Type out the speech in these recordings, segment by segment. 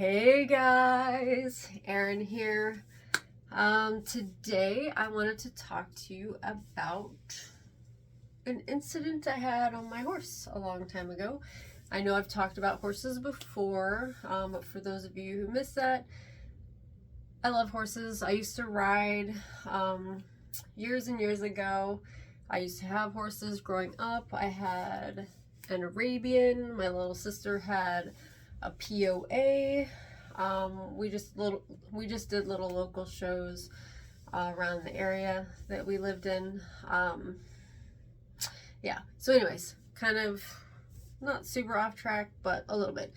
Hey guys, Erin here. Today I wanted to talk to you about an incident I had on my horse a long time ago. I know I've talked about horses before, but for those of you who missed that, I love horses. I used to ride years and years ago. I used to have horses growing up. I had an Arabian. My little sister had a POA. We just did little local shows around the area that we lived in. Yeah. So, anyways, kind of not super off track, but a little bit.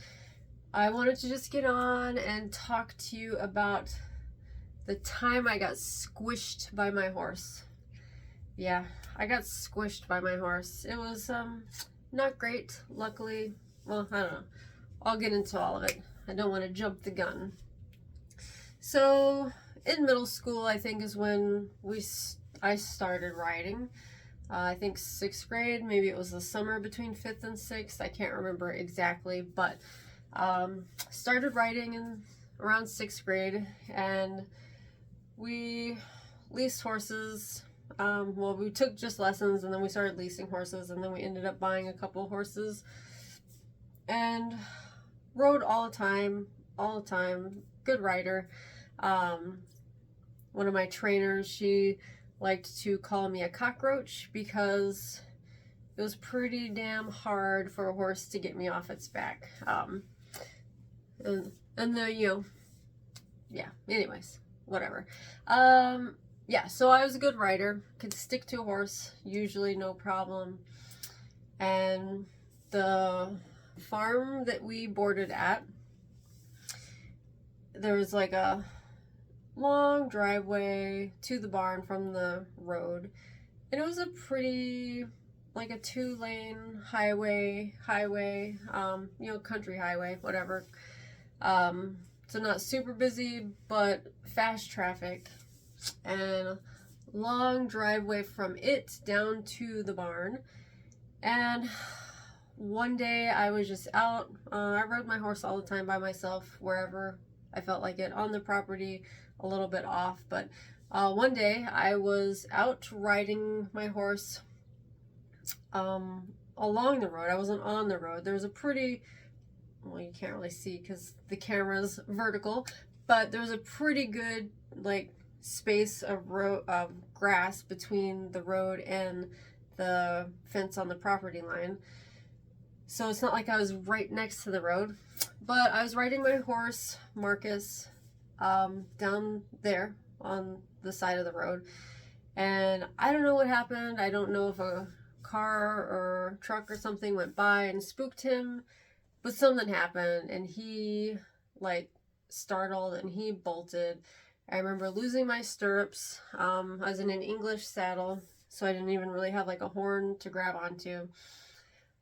I wanted to just get on and talk to you about the time I got squished by my horse. Yeah, I got squished by my horse. It was not great. Luckily, well, I don't know. I'll get into all of it. I don't want to jump the gun. So in middle school, I think is when I started riding. I think 6th grade, maybe it was the summer between 5th and 6th. I can't remember exactly, but started riding in around 6th grade, and we leased horses. Well, we took just lessons, and then we started leasing horses, and then we ended up buying a couple horses and rode all the time. Good rider. One of my trainers, she liked to call me a cockroach because it was pretty damn hard for a horse to get me off its back. Yeah, anyways, whatever. Yeah, so I was a good rider, could stick to a horse, usually no problem. And the farm that we boarded at, there was like a long driveway to the barn from the road, and it was a pretty, like a 2-lane highway, country highway, whatever. So not super busy, but fast traffic, and long driveway from it down to the barn. And one day I was just out. I rode my horse all the time by myself, wherever I felt like it, on the property, a little bit off. But one day I was out riding my horse along the road. I wasn't on the road. There was a pretty, well, you can't really see because the camera's vertical, but there was a pretty good space of grass between the road and the fence on the property line. So it's not like I was right next to the road, but I was riding my horse, Marcus, down there on the side of the road, and I don't know what happened. I don't know if a car or truck or something went by and spooked him, but something happened, and he startled and he bolted. I remember losing my stirrups. I was in an English saddle, so I didn't even really have a horn to grab onto.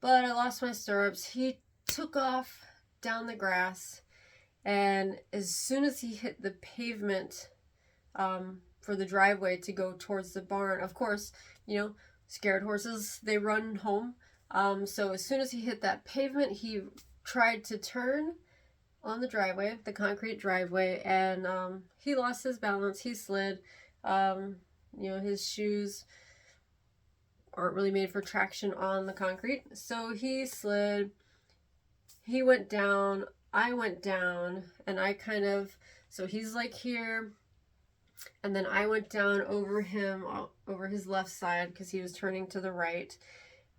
But I lost my stirrups. He took off down the grass, and as soon as he hit the pavement for the driveway to go towards the barn, of course, scared horses, they run home. So as soon as he hit that pavement, he tried to turn on the driveway, the concrete driveway, and he lost his balance. He slid. His shoes aren't really made for traction on the concrete, so he slid. He went down, I went down, and so he's here, and then I went down over him, over his left side, because he was turning to the right.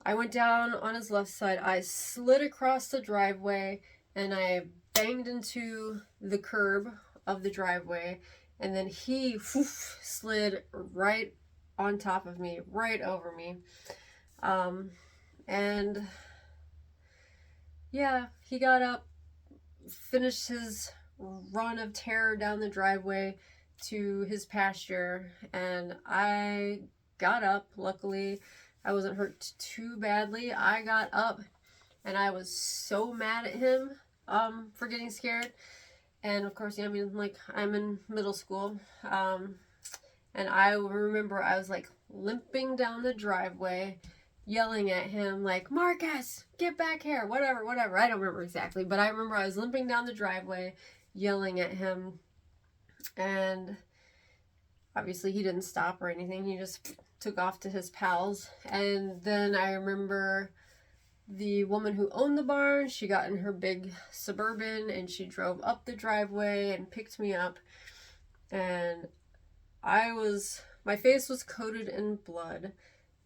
I went down on his left side. I slid across the driveway, and I banged into the curb of the driveway, and then he slid right on top of me, right over me. And yeah, he got up, finished his run of terror down the driveway to his pasture, and I got up. Luckily, I wasn't hurt too badly. I got up, and I was so mad at him for getting scared. And of course, I'm in middle school, and I remember I was limping down the driveway, yelling at him like, Marcus, get back here, whatever. I don't remember exactly, but I remember I was limping down the driveway yelling at him, and obviously he didn't stop or anything. He just took off to his pals. And then I remember the woman who owned the barn, she got in her big Suburban and she drove up the driveway and picked me up. And my face was coated in blood.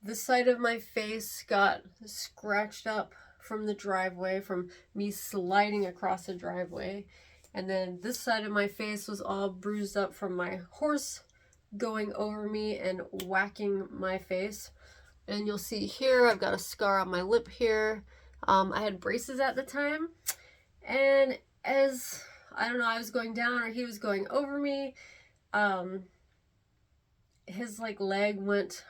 This side of my face got scratched up from the driveway, from me sliding across the driveway. And then this side of my face was all bruised up from my horse going over me and whacking my face. And you'll see here, I've got a scar on my lip here. I had braces at the time. And as, I don't know, I was going down or he was going over me, his like leg went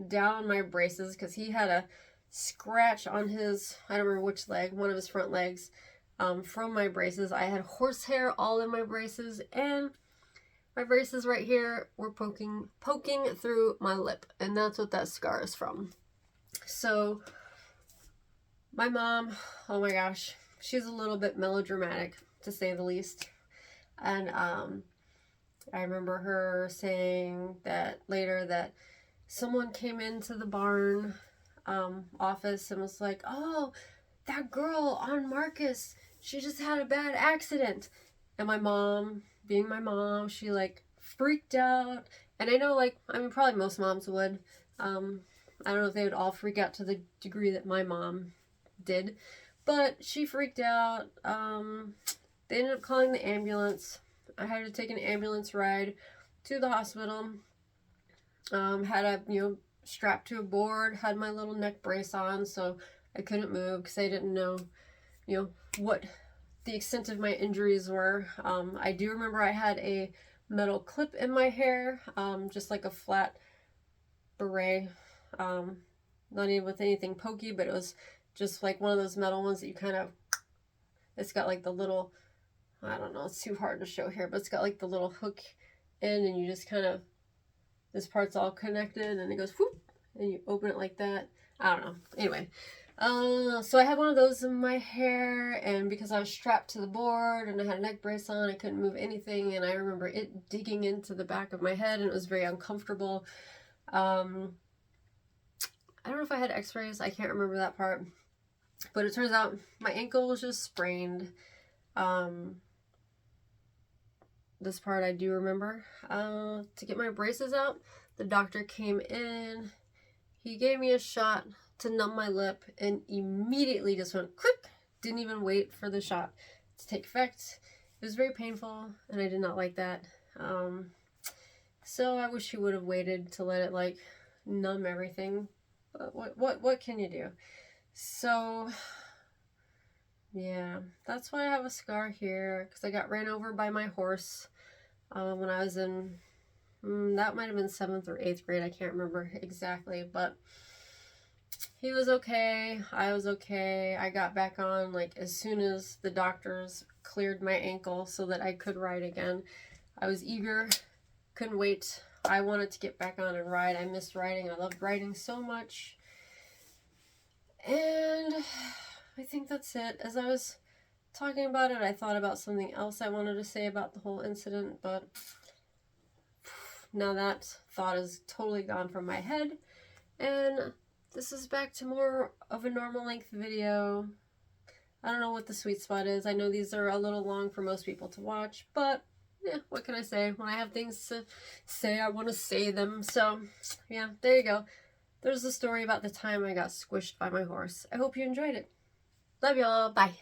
down my braces because he had a scratch on his, I don't remember which leg, one of his front legs, from my braces. I had horsehair all in my braces, and my braces right here were poking through my lip, and that's what that scar is from. So my mom, oh my gosh, she's a little bit melodramatic, to say the least. And I remember her saying that later that someone came into the barn office and was like, oh, that girl on Marcus, she just had a bad accident. And my mom, being my mom, she like freaked out. And I know, like, I mean, probably most moms would. I don't know if they would all freak out to the degree that my mom did, but she freaked out. They ended up calling the ambulance. I had to take an ambulance ride to the hospital. Had a, strapped to a board, had my little neck brace on, so I couldn't move because I didn't know, what the extent of my injuries were. I do remember I had a metal clip in my hair, just like a flat beret, not even with anything pokey, but it was just like one of those metal ones that you kind of, it's got like the little, I don't know, it's too hard to show here, but it's got like the little hook in, and you just kind of, this part's all connected and it goes whoop, and you open it like that. I don't know. Anyway, so I had one of those in my hair, and because I was strapped to the board and I had a neck brace on, I couldn't move anything, and I remember it digging into the back of my head, and it was very uncomfortable. I don't know if I had x-rays, I can't remember that part, but it turns out my ankle was just sprained. This part I do remember. To get my braces out, the doctor came in, he gave me a shot to numb my lip, and immediately just went quick, didn't even wait for the shot to take effect. It was very painful, and I did not like that. So I wish he would have waited to let it like numb everything, but what can you do? So yeah, that's why I have a scar here, because I got ran over by my horse when I was in, that might have been 7th or 8th grade, I can't remember exactly, but he was okay, I was okay. I got back on like as soon as the doctors cleared my ankle so that I could ride again. I was eager, couldn't wait. I wanted to get back on and ride. I missed riding. I loved riding so much. And I think that's it. As I was talking about it, I thought about something else I wanted to say about the whole incident, but now that thought is totally gone from my head, and this is back to more of a normal length video. I don't know what the sweet spot is. I know these are a little long for most people to watch, but yeah, what can I say? When I have things to say, I want to say them. So yeah, there you go. There's the story about the time I got squished by my horse. I hope you enjoyed it. Love y'all. Bye.